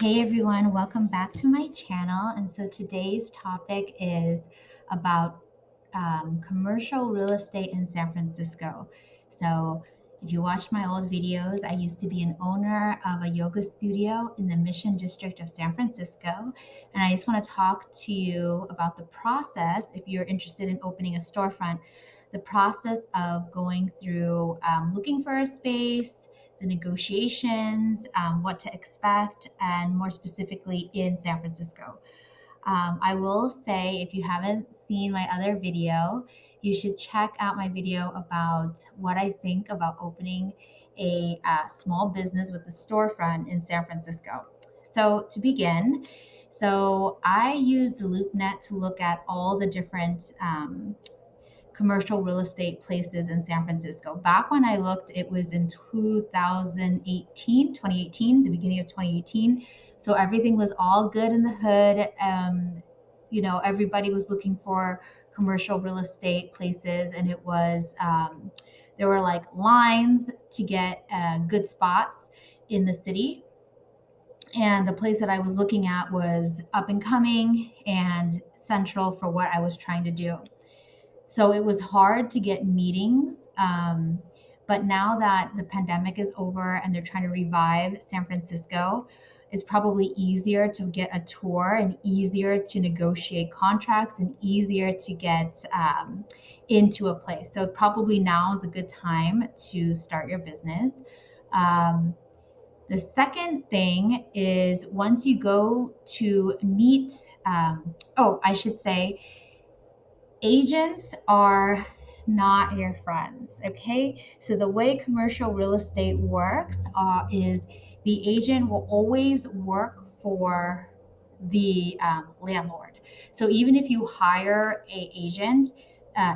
Hey everyone, welcome back to my channel. And so today's topic is about commercial real estate in San Francisco. So if you watch my old videos, I used to be an owner of a yoga studio in the Mission District of San Francisco. And I just want to talk to you about the process if you're interested in opening a storefront, the process of going through looking for a space, the negotiations, what to expect, and more specifically in San Francisco. I will say, if you haven't seen my other video, you should check out my video about what I think about opening a small business with a storefront in San Francisco. So to begin, I use the LoopNet to look at all the different commercial real estate places in San Francisco. Back when I looked, it was in 2018, the beginning of 2018. So everything was all good in the hood. Everybody was looking for commercial real estate places, and there were like lines to get good spots in the city. And the place that I was looking at was up and coming and central for what I was trying to do. So it was hard to get meetings. But now that the pandemic is over and they're trying to revive San Francisco, it's probably easier to get a tour and easier to negotiate contracts and easier to get into a place. So probably now is a good time to start your business. The second thing is once you go to meet, I should say, agents are not your friends. Okay, so the way commercial real estate works is the agent will always work for the landlord. So even if you hire a agent,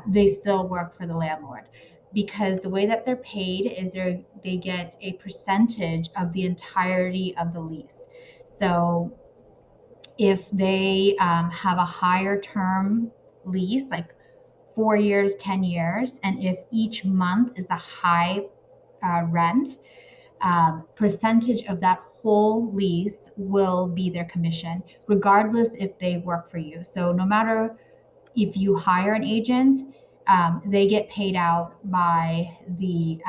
they still work for the landlord, because the way that they're paid is they get a percentage of the entirety of the lease. So if they have a higher term lease, like 4 years, 10 years, and if each month is a high rent, percentage of that whole lease will be their commission, regardless if they work for you. So no matter if you hire an agent, they get paid out by the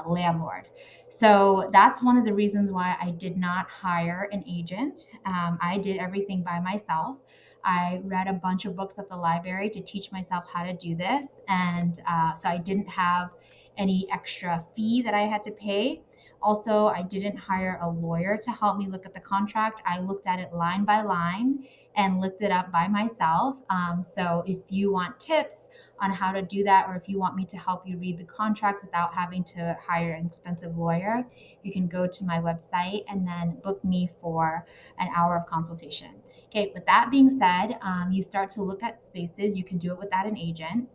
landlord. So that's one of the reasons why I did not hire an agent. I did everything by myself. I read a bunch of books at the library to teach myself how to do this. And so I didn't have any extra fee that I had to pay. Also, I didn't hire a lawyer to help me look at the contract. I looked at it line by line and looked it up by myself. So if you want tips on how to do that, or if you want me to help you read the contract without having to hire an expensive lawyer, you can go to my website and then book me for an hour of consultation. Okay, with that being said, you start to look at spaces. You can do it without an agent.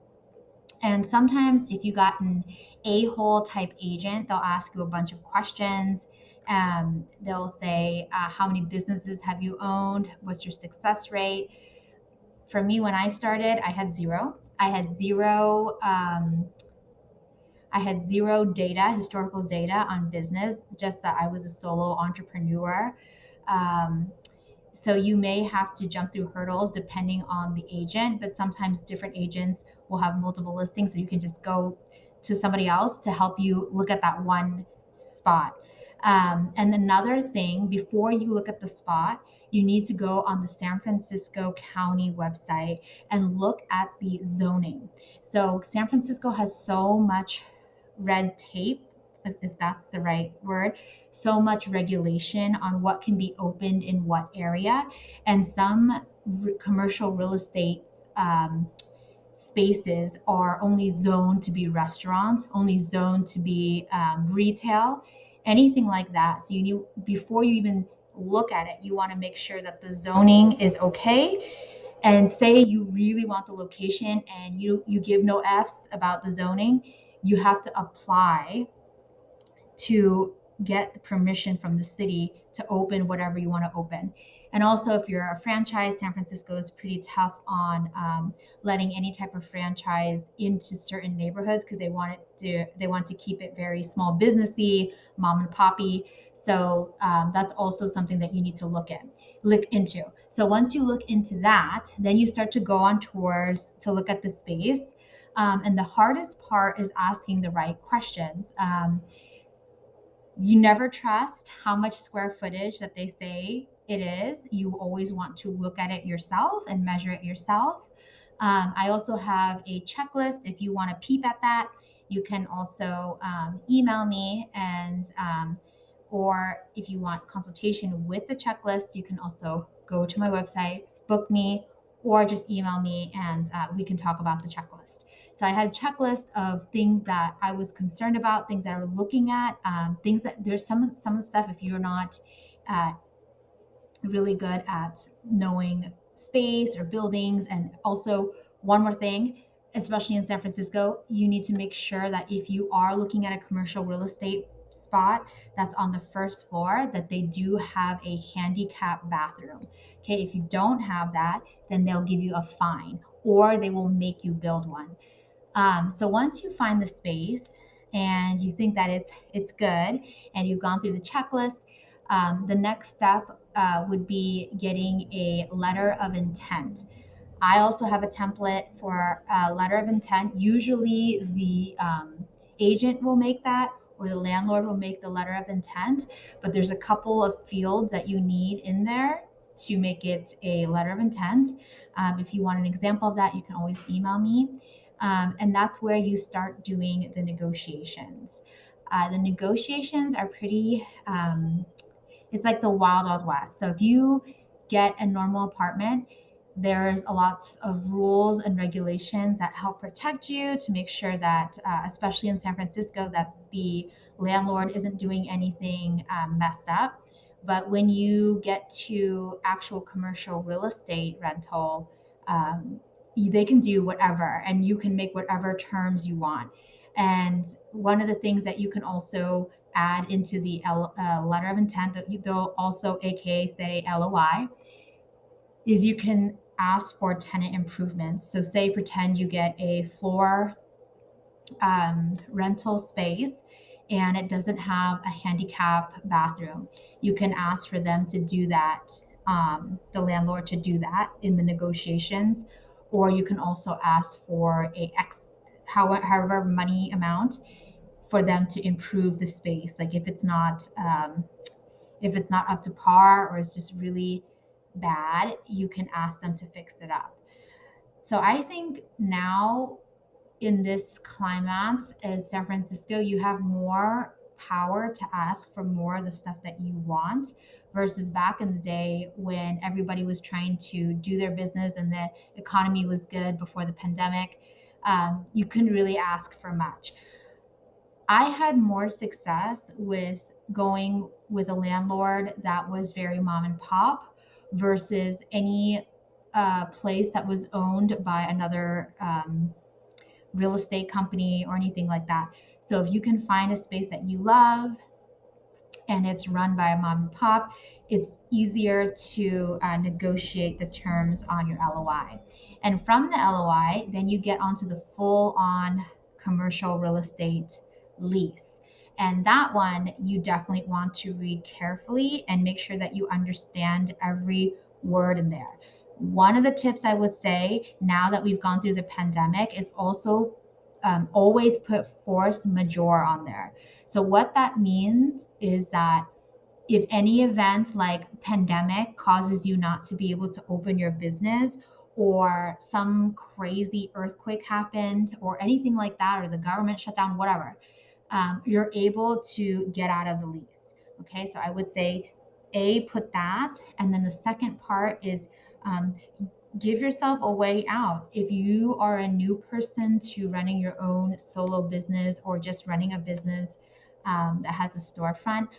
And sometimes if you got an a-hole type agent, they'll ask you a bunch of questions. They'll say, how many businesses have you owned? What's your success rate? For me, when I started, I had zero. I had zero data, historical data on business, just that I was a solo entrepreneur. So you may have to jump through hurdles depending on the agent, but sometimes different agents will have multiple listings. So you can just go to somebody else to help you look at that one spot. And another thing, before you look at the spot, you need to go on the San Francisco County website and look at the zoning. So San Francisco has so much red tape, if that's the right word, so much regulation on what can be opened in what area. And some commercial real estate spaces are only zoned to be restaurants, only zoned to be retail, anything like that. So you need, before you even look at it, you want to make sure that the zoning is okay. And say you really want the location and you give no F's about the zoning, you have to apply to get permission from the city to open whatever you want to open. And also, if you're a franchise, San Francisco is pretty tough on letting any type of franchise into certain neighborhoods because they want to keep it very small businessy, mom and poppy. So that's also something that you need to look into. So once you look into that, then you start to go on tours to look at the space. And the hardest part is asking the right questions. You never trust how much square footage that they say it is. You always want to look at it yourself and measure it yourself. I also have a checklist. If you want to peep at that, you can also email me, and or if you want consultation with the checklist, you can also go to my website, book me, or just email me, and we can talk about the checklist. So I had a checklist of things that I was concerned about, things that I was looking at, things that there's some of the stuff, if you're not uh, really good at knowing space or buildings. And also, one more thing, especially in San Francisco, you need to make sure that if you are looking at a commercial real estate spot that's on the first floor, that they do have a handicap bathroom. Okay, if you don't have that, then they'll give you a fine or they will make you build one. So once you find the space and you think that it's good and you've gone through the checklist, the next step would be getting a letter of intent. I also have a template for a letter of intent. Usually the agent will make that or the landlord will make the letter of intent, but there's a couple of fields that you need in there to make it a letter of intent. If you want an example of that, you can always email me. And that's where you start doing the negotiations. The negotiations are pretty, it's like the wild west. So if you get a normal apartment, there's a lot of rules and regulations that help protect you to make sure that, especially in San Francisco, that the landlord isn't doing anything messed up. But when you get to actual commercial real estate rental, they can do whatever and you can make whatever terms you want. And one of the things that you can also add into the letter of intent that they'll also aka say LOI is you can ask for tenant improvements. So say pretend you get a floor rental space and it doesn't have a handicap bathroom. You can ask for them to do that, the landlord to do that in the negotiations, or you can also ask for however money amount for them to improve the space. Like if it's not up to par or it's just really bad, you can ask them to fix it up. So I think now in this climate in San Francisco, you have more power to ask for more of the stuff that you want versus back in the day when everybody was trying to do their business and the economy was good before the pandemic. You couldn't really ask for much. I had more success with going with a landlord that was very mom and pop versus any place that was owned by another real estate company or anything like that. So if you can find a space that you love and it's run by a mom and pop, it's easier to negotiate the terms on your LOI. And from the LOI, then you get onto the full on commercial real estate lease. And that one you definitely want to read carefully and make sure that you understand every word in there. One of the tips I would say now that we've gone through the pandemic is also always put force majeure on there. So what that means is that if any event like pandemic causes you not to be able to open your business or some crazy earthquake happened or anything like that or the government shut down, whatever, you're able to get out of the lease. Okay, so I would say put that, and then the second part is um, give yourself a way out. If you are a new person to running your own solo business or just running a business that has a storefront,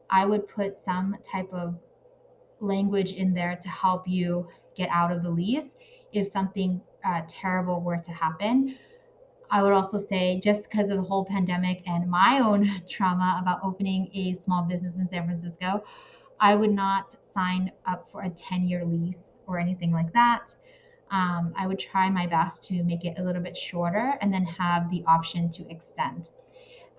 I would put some type of language in there to help you get out of the lease if something terrible were to happen. I would also say, just because of the whole pandemic and my own trauma about opening a small business in San Francisco, I would not sign up for a 10-year lease or anything like that. I would try my best to make it a little bit shorter and then have the option to extend.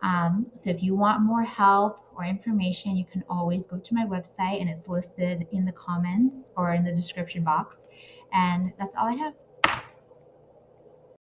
So if you want more help or information, you can always go to my website, and it's listed in the comments or in the description box. And that's all I have.